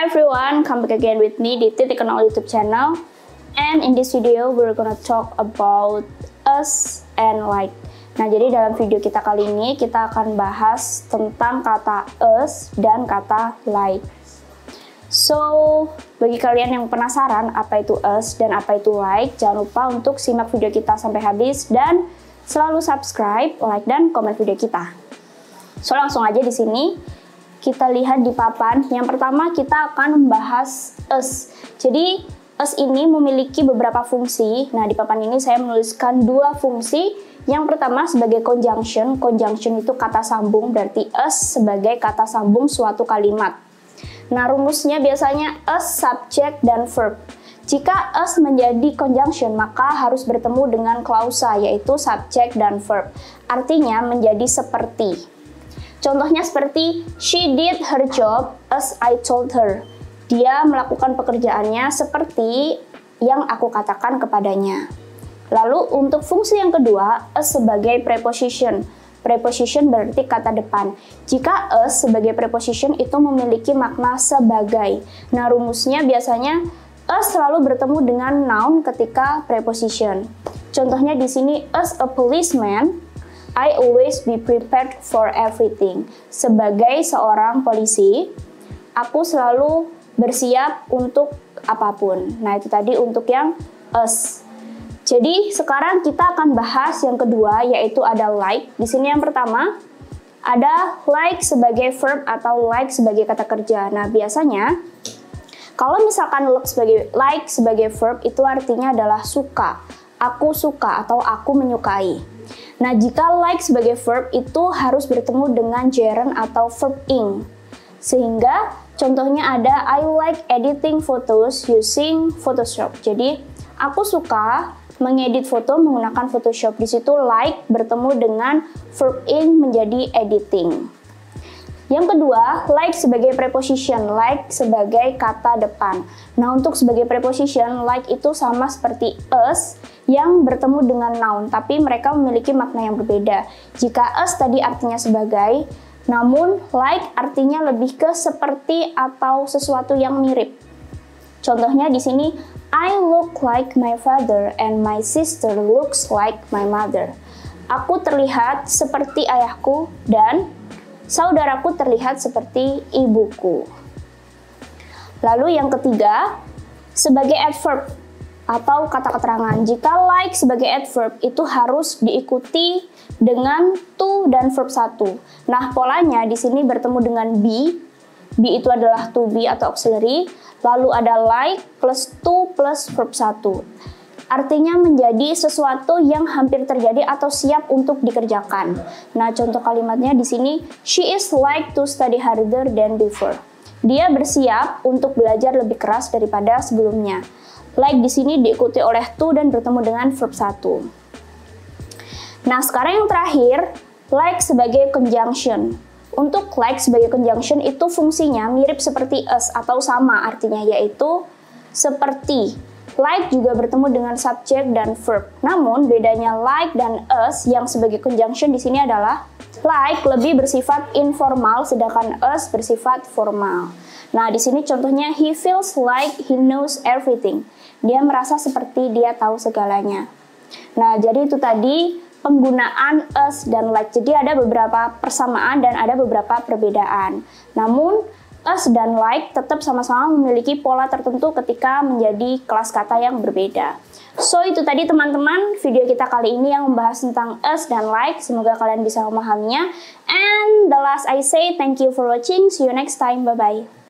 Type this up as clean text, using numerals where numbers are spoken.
everyone, come back again with me di Titik Kenal YouTube channel. And in this video, we're gonna talk about us and like. Nah, jadi dalam video kita kali ini, kita akan bahas tentang kata us dan kata like. So, bagi kalian yang penasaran apa itu us dan apa itu like, jangan lupa untuk simak video kita sampai habis dan selalu subscribe, like, dan komen video kita. So, langsung aja di sini. Kita lihat di papan, yang pertama kita akan membahas us. Jadi, us ini memiliki beberapa fungsi. Nah, di papan ini saya menuliskan dua fungsi. Yang pertama sebagai conjunction. Conjunction itu kata sambung, berarti us sebagai kata sambung suatu kalimat. Nah, rumusnya biasanya us, subject, dan verb. Jika us menjadi conjunction, maka harus bertemu dengan klausa, yaitu subject dan verb. Artinya menjadi seperti. Contohnya seperti, she did her job as I told her. Dia melakukan pekerjaannya seperti yang aku katakan kepadanya. Lalu untuk fungsi yang kedua, as sebagai preposition. Preposition berarti kata depan. Jika as sebagai preposition itu memiliki makna sebagai. Nah, rumusnya biasanya as selalu bertemu dengan noun ketika preposition. Contohnya di sini, as a policeman, I always be prepared for everything. Sebagai seorang polisi, aku selalu bersiap untuk apapun. Nah, itu tadi untuk yang us. Jadi, sekarang kita akan bahas yang kedua, yaitu ada like. Di sini yang pertama, ada like sebagai verb atau like sebagai kata kerja. Nah, biasanya, kalau misalkan like sebagai verb, itu artinya adalah suka. Aku suka atau aku menyukai. Nah, jika like sebagai verb itu harus bertemu dengan gerund atau verb ing. Sehingga contohnya ada I like editing photos using Photoshop. Jadi, aku suka mengedit foto menggunakan Photoshop. Di situ like bertemu dengan verb ing menjadi editing. Yang kedua, like sebagai preposition, like sebagai kata depan. Nah, untuk sebagai preposition, like itu sama seperti us yang bertemu dengan noun, tapi mereka memiliki makna yang berbeda. Jika us tadi artinya sebagai, namun like artinya lebih ke seperti atau sesuatu yang mirip. Contohnya di sini, I look like my father and my sister looks like my mother. Aku terlihat seperti ayahku dan saudaraku terlihat seperti ibuku. Lalu yang ketiga, sebagai adverb atau kata keterangan. Jika like sebagai adverb itu harus diikuti dengan to dan verb 1. Nah, polanya di sini bertemu dengan be. Be itu adalah to be atau auxiliary. Lalu ada like plus to plus verb 1. Artinya menjadi sesuatu yang hampir terjadi atau siap untuk dikerjakan. Nah, contoh kalimatnya di sini, she is like to study harder than before. Dia bersiap untuk belajar lebih keras daripada sebelumnya. Like di sini diikuti oleh to dan bertemu dengan verb 1. Nah, sekarang yang terakhir, like sebagai conjunction. Untuk like sebagai conjunction itu fungsinya mirip seperti us atau sama artinya, yaitu seperti. Like juga bertemu dengan subject dan verb. Namun bedanya like dan us yang sebagai conjunction di sini adalah like lebih bersifat informal sedangkan us bersifat formal. Nah, di sini contohnya he feels like he knows everything. Dia merasa seperti dia tahu segalanya. Nah, jadi itu tadi penggunaan us dan like. Jadi ada beberapa persamaan dan ada beberapa perbedaan. Namun us dan like tetap sama-sama memiliki pola tertentu ketika menjadi kelas kata yang berbeda. So, itu tadi teman-teman video kita kali ini yang membahas tentang us dan like. Semoga kalian bisa memahaminya. And the last I say, thank you for watching. See you next time. Bye-bye.